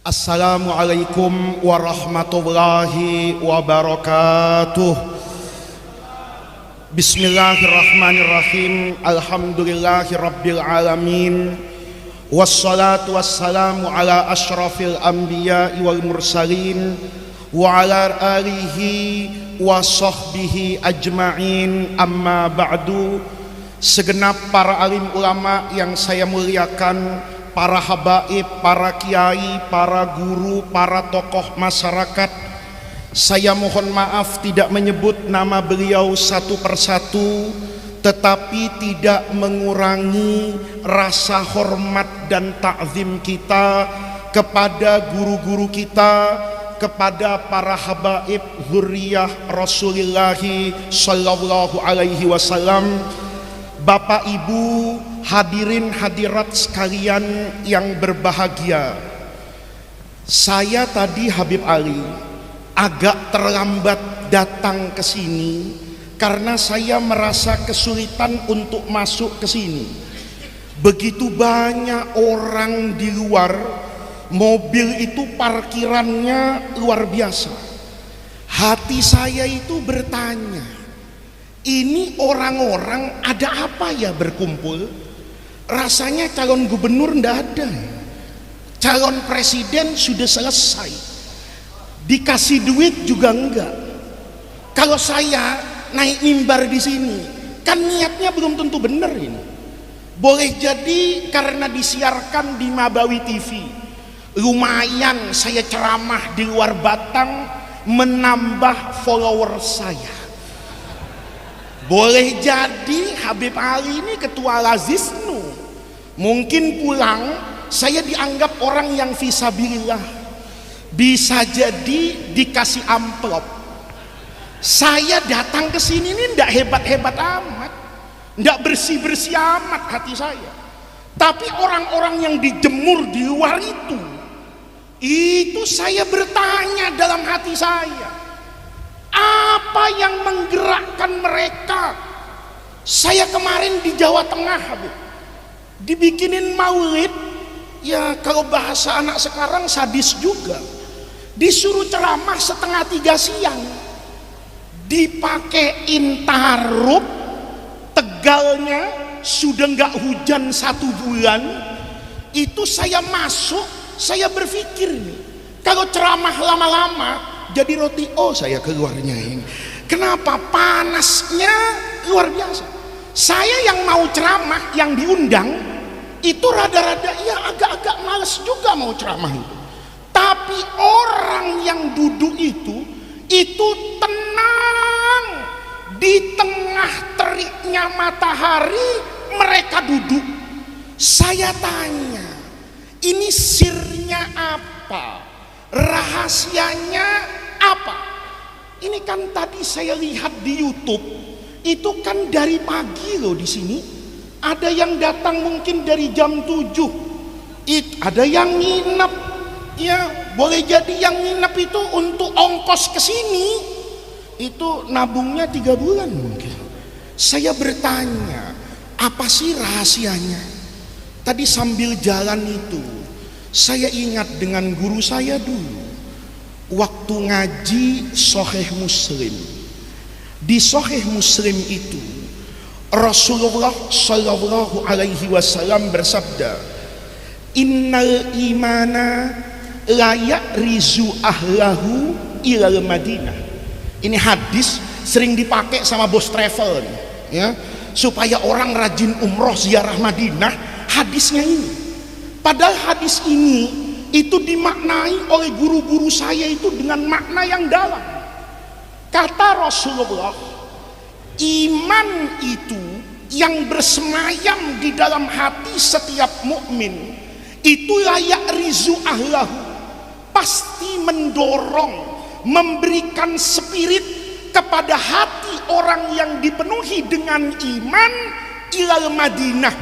Assalamualaikum warahmatullahi wabarakatuh. Bismillahirrahmanirrahim. Alhamdulillahi rabbil alamin. Wassalatu wassalamu ala ashrafil anbiya'i wal mursalin wa ala alihi wa sahbihi ajma'in. Amma ba'du. Segenap para alim ulama yang saya muliakan, para habaib, para kiai, para guru, para tokoh masyarakat, saya mohon maaf tidak menyebut nama beliau satu persatu, tetapi tidak mengurangi rasa hormat dan ta'zim kita kepada guru-guru kita, kepada para habaib dzurriyyah Rasulullah sallallahu alaihi wasallam. Bapak Ibu, hadirin hadirat sekalian yang berbahagia, saya tadi Habib Ali agak terlambat datang ke sini karena saya merasa kesulitan untuk masuk ke sini. Begitu banyak orang di luar, mobil itu parkirannya luar biasa. Hati saya itu bertanya, ini orang-orang ada apa ya berkumpul? Rasanya calon gubernur ndak ada, calon presiden sudah selesai, dikasih duit juga enggak. Kalau saya naik mimbar di sini, kan niatnya belum tentu benar ini. Boleh jadi karena disiarkan di Mabawi TV, lumayan saya ceramah di luar Batang, menambah follower saya. Boleh jadi Habib Ali ini ketua Lazisnu, mungkin pulang saya dianggap orang yang fisabilillah, bisa jadi dikasih amplop. Saya datang ke sini ini ndak hebat-hebat amat, ndak bersih-bersih amat hati saya, tapi orang-orang yang dijemur di luar itu saya bertanya dalam hati saya, apa yang menggerakkan mereka? Saya kemarin di Jawa Tengah, Habib, dibikinin maulid, ya kalau bahasa anak sekarang sadis juga, disuruh ceramah 2:30 siang, dipakein tarup, Tegalnya sudah nggak hujan 1 bulan. Itu saya masuk, saya berpikir nih, kalau ceramah lama-lama jadi roti saya keluarnya ini. Kenapa? Panasnya luar biasa. Saya yang mau ceramah, yang diundang itu rada-rada ya agak-agak males juga mau ceramah itu. Tapi orang yang duduk itu tenang, di tengah teriknya matahari mereka duduk. Saya tanya, ini sirnya apa? Rahasianya apa? Ini kan tadi saya lihat di YouTube, itu kan dari pagi loh di sini. Ada yang datang mungkin dari jam 7. Ada yang nginep. Ya, boleh jadi yang nginep itu untuk ongkos ke sini. Itu nabungnya 3 bulan mungkin. Saya bertanya, apa sih rahasianya? Tadi sambil jalan itu, saya ingat dengan guru saya dulu waktu ngaji Sahih Muslim. Di Sahih Muslim itu Rasulullah sallallahu alaihi wasallam bersabda, innal imana la ya'rizu ahlahu ilal Madinah. Ini hadis sering dipakai sama bos travel nih, ya, supaya orang rajin umroh ziarah Madinah. Hadisnya ini, padahal hadis ini itu dimaknai oleh guru-guru saya itu dengan makna yang dalam. Kata Rasulullah, iman itu yang bersemayam di dalam hati setiap mukmin itu layak rizu ahlahu, pasti mendorong, memberikan spirit kepada hati orang yang dipenuhi dengan iman ilal Madinah,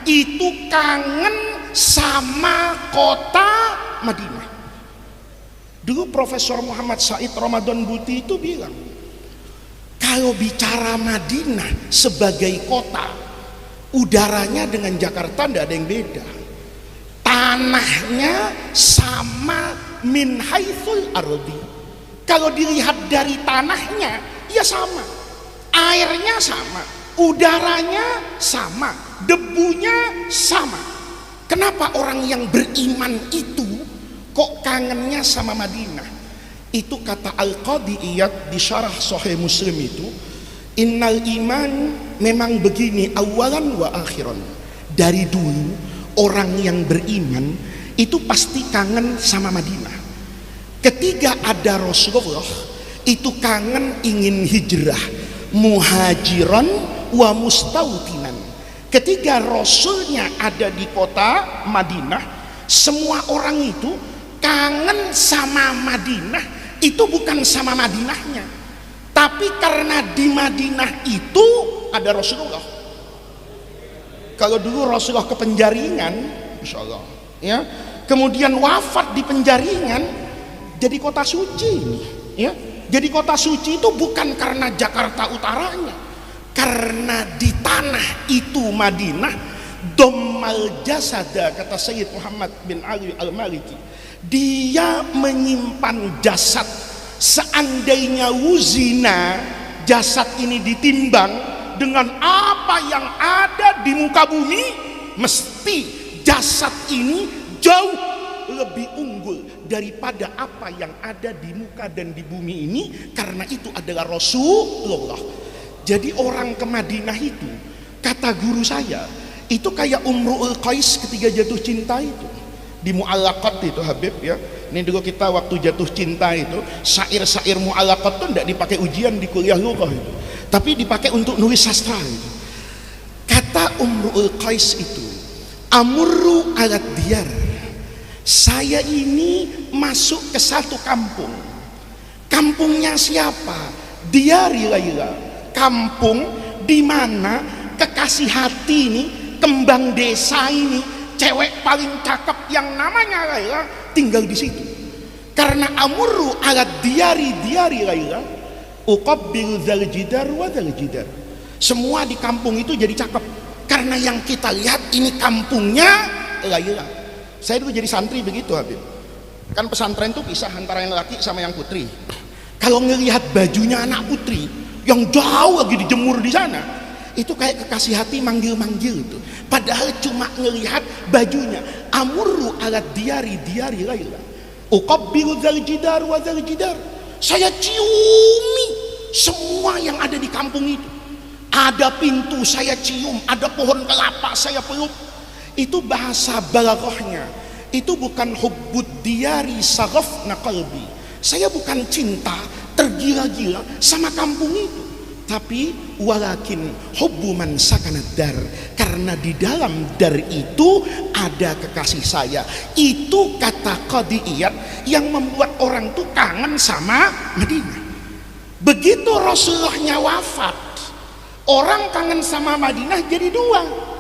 itu kangen sama kota Madinah. Dulu Profesor Muhammad Said Ramadan Buti itu bilang, kalau bicara Madinah sebagai kota, udaranya dengan Jakarta tidak ada yang beda. tanahnya sama min haitsul ardi. Kalau dilihat dari tanahnya ya sama, airnya sama, udaranya sama, debunya sama. Kenapa orang yang beriman itu kok kangennya sama Madinah? Itu kata Al-Qadi Iyad di syarah Sahih Muslim itu, innal iman memang begini awalan wa akhiran. Dari dulu orang yang beriman itu pasti kangen sama Madinah. Ketika ada Rasulullah itu kangen ingin hijrah, muhajiran wa mustautinan. Ketika Rasulnya ada di kota Madinah, semua orang itu kangen sama Madinah. Itu bukan sama Madinahnya, tapi karena di Madinah itu ada Rasulullah. Kalau dulu Rasulullah ke Penjaringan, Insya Allah, ya, kemudian wafat di Penjaringan, jadi kota suci ini, ya. Jadi kota suci itu bukan karena Jakarta utaranya, karena di tanah itu Madinah, dommal jasada, kata Sayyid Muhammad bin Ali Al-Maliki, dia menyimpan jasad. Seandainya wuzina, jasad ini ditimbang dengan apa yang ada di muka bumi, mesti jasad ini jauh lebih unggul daripada apa yang ada di muka dan di bumi ini, karena itu adalah Rasulullah. Jadi orang ke Madinah itu, kata guru saya, itu kayak Umru'ul Qais ketika jatuh cinta itu di Mu'allaqat itu, Habib, ya. Ini dulu kita waktu jatuh cinta itu, syair-syair Mu'allaqat itu tidak dipakai ujian di kuliah lughah itu, tapi dipakai untuk nulis sastra itu. Kata Umru'ul Qais itu, amurru alat diyar, saya ini masuk ke satu kampung. Kampungnya siapa? Diyari Laila, kampung di mana kekasih hati ini, kembang desa ini, cewek paling cakep yang namanya Laila tinggal di situ. Karena amurru alat diyari Laila, uqabbilu dzal jidar wa dzal jidar. Semua di kampung itu jadi cakep karena yang kita lihat ini kampungnya Laila. Saya dulu jadi santri begitu, Habib. Kan pesantren itu pisah antara yang laki sama yang putri. Kalau ngelihat bajunya anak putri yang jauh lagi dijemur di sana, itu kayak kekasih hati manggil-manggil itu. Padahal cuma ngelihat bajunya. Amurru alat diyari Laila, uqabbilu dzal jidar wa dzal jidar. Saya ciumi semua yang ada di kampung itu. Ada pintu saya cium, ada pohon kelapa saya peluk. Itu bahasa balaghahnya. Itu bukan hubbud diyari saghafna qalbi. Saya bukan cinta tergila-gila sama kampung itu, tapi walakin hubbu man sakanad dar, karena di dalam dar itu ada kekasih saya. Itu kata Qadi Iyad yang membuat orang tuh kangen sama Madinah. Begitu Rasulullahnya wafat, orang kangen sama Madinah jadi dua.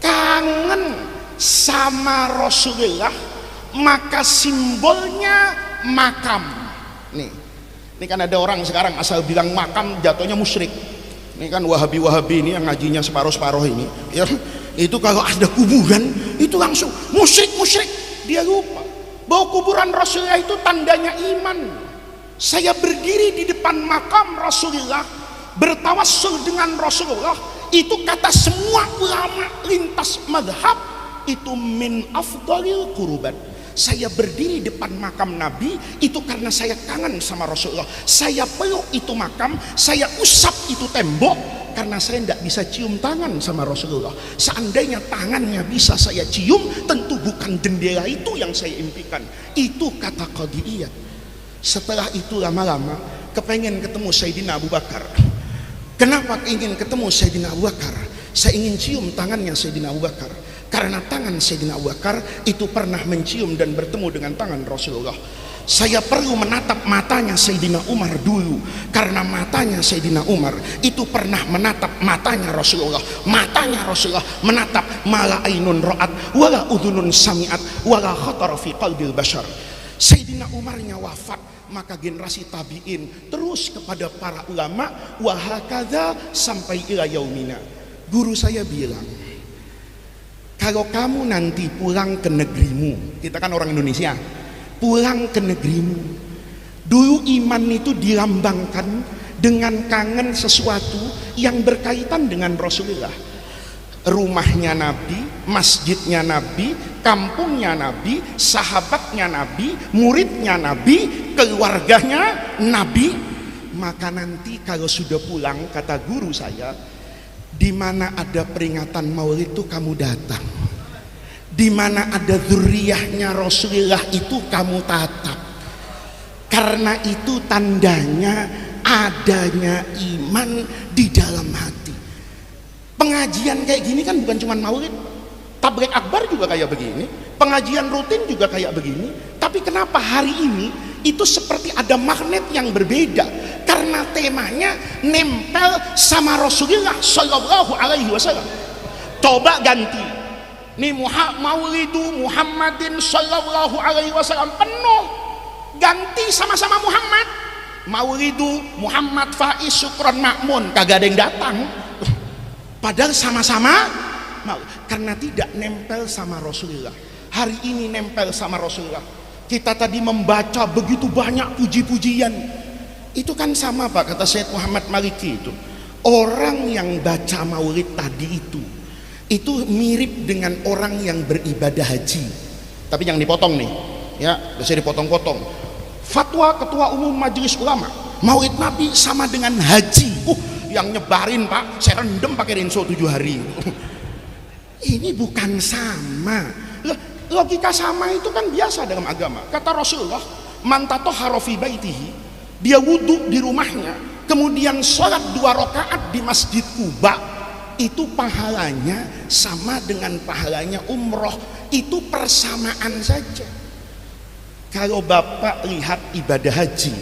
Kangen sama Rasulullah, maka simbolnya makam. Ini kan ada orang sekarang asal bilang makam jatuhnya musyrik. Ini kan wahabi-wahabi ini yang ngajinya separuh-separuh ini, ya, itu kalau ada kuburan itu langsung musyrik. Dia lupa bahwa kuburan Rasulullah itu tandanya iman. Saya berdiri di depan makam Rasulullah, bertawassul dengan Rasulullah, itu kata semua ulama lintas madhab, itu min afdalil qurban. Saya berdiri depan makam Nabi itu karena saya kangen sama Rasulullah. Saya peluk itu makam, saya usap itu tembok, karena saya tidak bisa cium tangan sama Rasulullah. Seandainya tangannya bisa saya cium, tentu bukan jendela itu yang saya impikan. Itu kata Qadi Iyad. Setelah itu lama-lama kepengen ketemu Sayyidina Abu Bakar. Kenapa ingin ketemu Sayyidina Abu Bakar? Saya ingin cium tangannya Sayyidina Abu Bakar, karena tangan Sayyidina Abu Bakar itu pernah mencium dan bertemu dengan tangan Rasulullah. Saya perlu menatap matanya Sayyidina Umar dulu, karena matanya Sayyidina Umar itu pernah menatap matanya Rasulullah. Matanya Rasulullah menatap mala ainun ra'at wala udhunun sami'at wala khatara fi qalbil bashar. Sayyidina Umarnya wafat, maka generasi tabi'in terus kepada para ulama, wahakadha sampai ila yaumina. Guru saya bilang, kalau kamu nanti pulang ke negerimu, kita kan orang Indonesia, pulang ke negerimu, dulu iman itu dilambangkan dengan kangen sesuatu yang berkaitan dengan Rasulullah. Rumahnya Nabi, masjidnya Nabi, kampungnya Nabi, sahabatnya Nabi, muridnya Nabi, keluarganya Nabi. Maka nanti kalau sudah pulang, kata guru saya, di mana ada peringatan Maulid itu kamu datang, di mana ada dzurriyyahnya Rasulullah itu kamu tatap, karena itu tandanya adanya iman di dalam hati. Pengajian kayak gini kan bukan cuma Maulid, tabligh akbar juga kayak begini, pengajian rutin juga kayak begini. Tapi kenapa hari ini itu seperti ada magnet yang berbeda? Karena temanya nempel sama Rasulullah Shallallahu Alaihi Wasallam. Coba ganti, nih Maulidu Muhammadin Shallallahu Alaihi Wasallam penuh, ganti sama-sama Muhammad. Maulidu Muhammad Faiz Syukron Makmun, kagak ada yang datang. Padahal sama-sama, karena tidak nempel sama Rasulullah. Hari ini nempel sama Rasulullah. Kita tadi membaca begitu banyak puji-pujian. Itu kan sama Pak, kata Syed Muhammad Maliki itu. Orang yang baca maulid tadi itu mirip dengan orang yang beribadah haji. Tapi jangan dipotong nih, ya, bisa dipotong-potong. Fatwa Ketua Umum Majelis Ulama, maulid Nabi sama dengan haji. Yang nyebarin Pak, saya rendem pakai rinso 7 hari. Ini bukan sama. Logika sama itu kan biasa dalam agama. Kata Rasulullah, man tatahhara fi baitihi, dia wudhu di rumahnya, kemudian sholat 2 rakaat di Masjid Kuba, itu pahalanya sama dengan pahalanya umroh. Itu persamaan saja. Kalau Bapak lihat ibadah haji,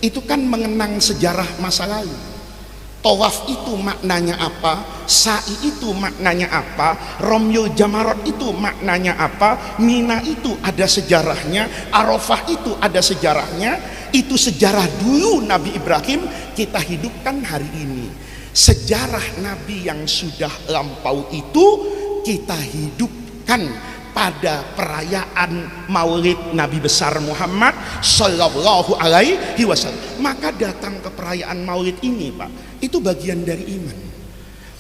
itu kan mengenang sejarah masa lalu. Tawaf itu maknanya apa, sa'i itu maknanya apa, Romyul Jamarot itu maknanya apa, Mina itu ada sejarahnya, Arafah itu ada sejarahnya. Itu sejarah dulu Nabi Ibrahim, kita hidupkan hari ini. Sejarah Nabi yang sudah lampau itu kita hidupkan pada perayaan Maulid Nabi besar Muhammad Sallallahu Alaihi Wasallam. Maka datang ke perayaan Maulid ini Pak, itu bagian dari iman.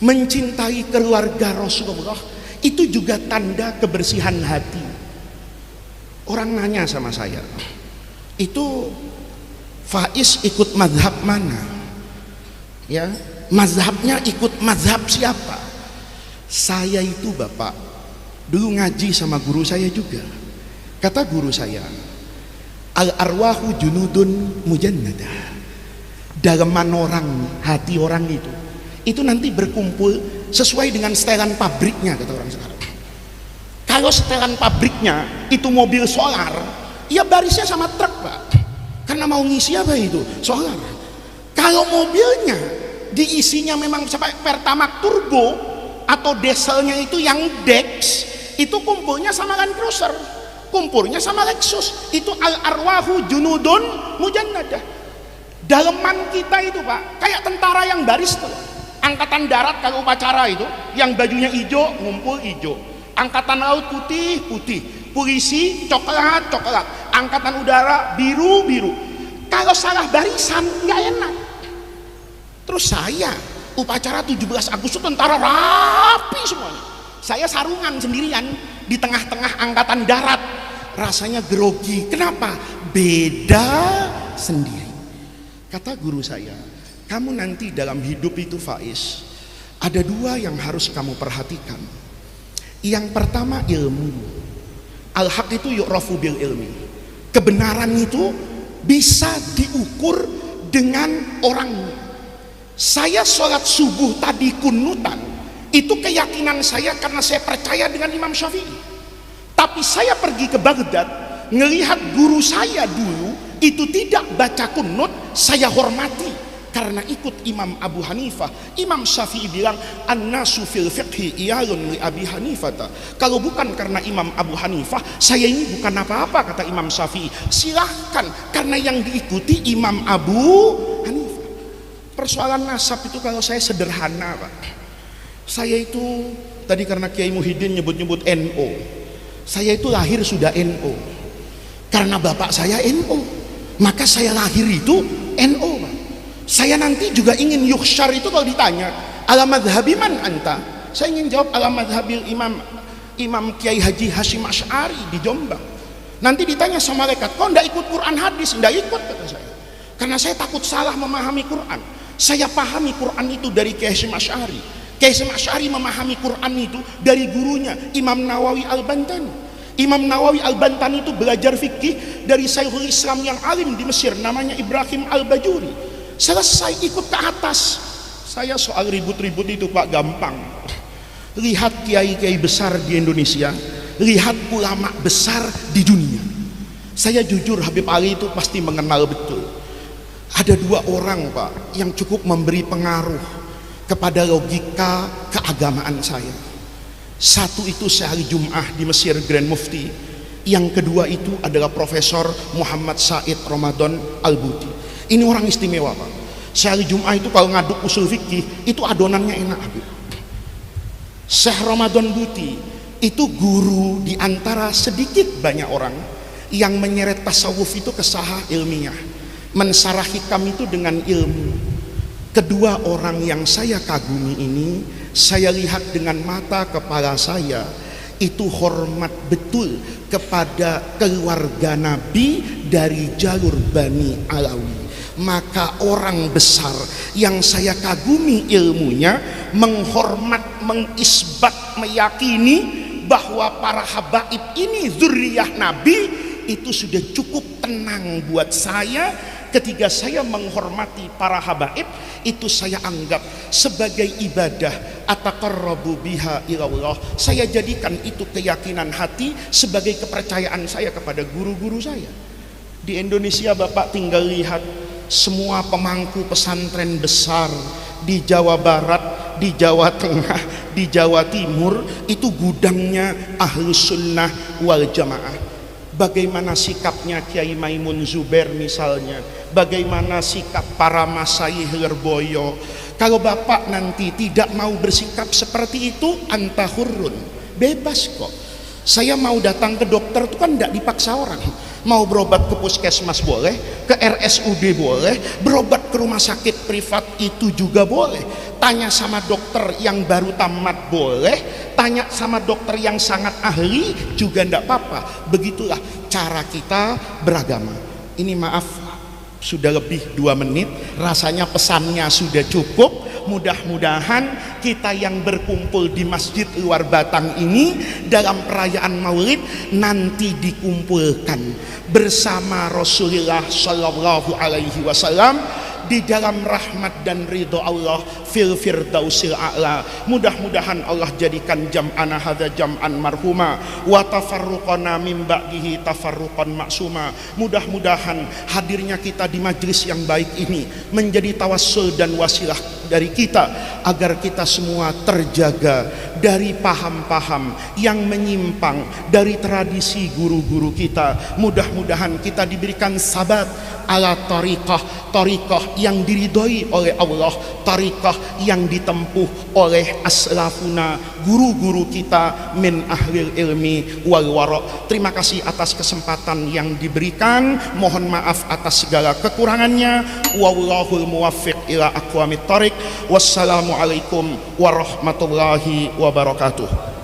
Mencintai keluarga Rasulullah itu juga tanda kebersihan hati. Orang nanya sama saya, itu Faiz ikut mazhab mana? Ya, mazhabnya ikut mazhab siapa? Saya itu Bapak dulu ngaji sama guru saya juga. Kata guru saya, al arwahu junudun mujannadah. Daleman orang, hati orang itu nanti berkumpul sesuai dengan setelan pabriknya, kata orang sekarang. Kalau setelan pabriknya itu mobil solar, ya barisnya sama truk Pak, karena mau ngisi apa itu? Solar. Kalau mobilnya diisinya memang sampai Pertamax turbo atau dieselnya itu yang Dex, itu kumpulnya sama Land Cruiser, kumpulnya sama Lexus. Itu al arwahu junudun mujannadah. Daleman kita itu Pak kayak tentara yang baris tuh. Angkatan darat kalau upacara itu yang bajunya hijau ngumpul hijau, angkatan laut putih putih, polisi coklat coklat, angkatan udara biru biru. Kalau salah barisan nggak enak. Terus saya upacara 17 Agustus tentara rapi semuanya, saya sarungan sendirian di tengah-tengah angkatan darat, rasanya grogi. Kenapa? Beda sendiri. Kata guru saya, kamu nanti dalam hidup itu Faiz, ada 2 yang harus kamu perhatikan. Yang pertama ilmu. Al-haq itu yu'rafu bil ilmi. Kebenaran itu bisa diukur dengan orangnya. Saya sholat subuh tadi kunutan, itu keyakinan saya karena saya percaya dengan Imam Syafi'i. Tapi saya pergi ke Baghdad, ngelihat guru saya dulu itu tidak baca kunut, saya hormati karena ikut Imam Abu Hanifah. Imam Syafi'i bilang an-nasu fil fiqhi iyalun li Abi Hanifah. Kalau bukan karena Imam Abu Hanifah, saya ini bukan apa-apa, kata Imam Syafi'i. Silahkan, karena yang diikuti Imam Abu Hanifah. Persoalan nasab itu kalau saya sederhana Pak, saya itu Tadi karena Kiai Muhyiddin nyebut-nyebut NO, saya itu lahir sudah NO. Karena bapak saya NO, maka saya lahir itu NO. Saya nanti juga ingin yuhsyar itu kalau ditanya ala madhabi man anta, saya ingin jawab ala madhabil Imam Kiai Haji Hashim Asy'ari di Jombang. Nanti ditanya sama malaikat, kok ndak ikut Quran hadis? Ndak ikut, kata saya, karena saya takut salah memahami Quran. Saya pahami Quran itu dari Kiai Hashim Asy'ari. Kiai Hashim Asy'ari memahami Quran itu dari gurunya Imam Nawawi Al-Bantani. Imam Nawawi Al-Bantani itu belajar fikih dari Syekhul Islam yang alim di Mesir, namanya Ibrahim Al-Bajuri. Selesai ikut ke atas. Saya soal ribut-ribut itu Pak gampang. Lihat kiai-kiai besar di Indonesia, lihat ulama besar di dunia. Saya jujur, Habib Ali itu pasti mengenal betul. Ada dua orang Pak yang cukup memberi pengaruh kepada logika keagamaan saya. Satu itu Syekh Ali Jum'ah di Mesir, Grand Mufti. Yang kedua itu adalah Profesor Muhammad Said Ramadan Al-Buti. Ini orang istimewa Pak. Syekh Ali Jum'ah itu kalau ngaduk usul fikih itu adonannya enak Habib. Syekh Ramadan Buti itu guru di antara sedikit banyak orang yang menyeret tasawuf itu ke sahah ilmiah, mensarah hikam itu dengan ilmu. Kedua orang yang saya kagumi ini, saya lihat dengan mata kepala saya, itu hormat betul kepada keluarga Nabi dari jalur Bani Alawi. Maka orang besar yang saya kagumi ilmunya, menghormat, mengisbat, meyakini bahwa para habaib ini zuriyah Nabi, itu sudah cukup tenang buat saya. Ketika saya menghormati para habaib, itu saya anggap sebagai ibadah, ataqarrabu biha ilallah. Saya jadikan itu keyakinan hati sebagai kepercayaan saya kepada guru-guru saya. Di Indonesia Bapak tinggal lihat semua pemangku pesantren besar di Jawa Barat, di Jawa Tengah, di Jawa Timur, itu gudangnya Ahlus Sunnah wal Jamaah. Bagaimana sikapnya Kiai Maimun Zubair misalnya, bagaimana sikap para masyayikh Lirboyo. Kalau Bapak nanti tidak mau bersikap seperti itu, anta hurrun, bebas kok. Saya mau datang ke dokter itu kan tidak dipaksa orang. Mau berobat ke puskesmas boleh, ke RSUD boleh, berobat ke rumah sakit privat itu juga boleh. Tanya sama dokter yang baru tamat boleh, tanya sama dokter yang sangat ahli juga tidak apa-apa. Begitulah cara kita beragama. Ini maaf, sudah lebih 2 menit, rasanya pesannya sudah cukup. Mudah-mudahan kita yang berkumpul di Masjid Luar Batang ini dalam perayaan Maulid nanti dikumpulkan bersama Rasulullah Shallallahu Alaihi Wasallam di dalam rahmat dan ridho Allah fil firdausil a'la. Mudah-mudahan Allah jadikan jam'ana hadza jam'an marhuma wa tafarruqana min ba'dihi tafarruqan maksuma. Mudah-mudahan hadirnya kita di majlis yang baik ini menjadi tawassul dan wasilah dari kita agar kita semua terjaga dari paham-paham yang menyimpang dari tradisi guru-guru kita. Mudah-mudahan kita diberikan sabat ala tariqah yang diridhoi oleh Allah, tariqah yang ditempuh oleh aslafuna, guru-guru kita min ahlil ilmi wal wara. Terima kasih atas kesempatan yang diberikan, mohon maaf atas segala kekurangannya. Wallahul muwaffiq ila aqwamit thariq. Wassalamualaikum warahmatullahi wabarakatuh.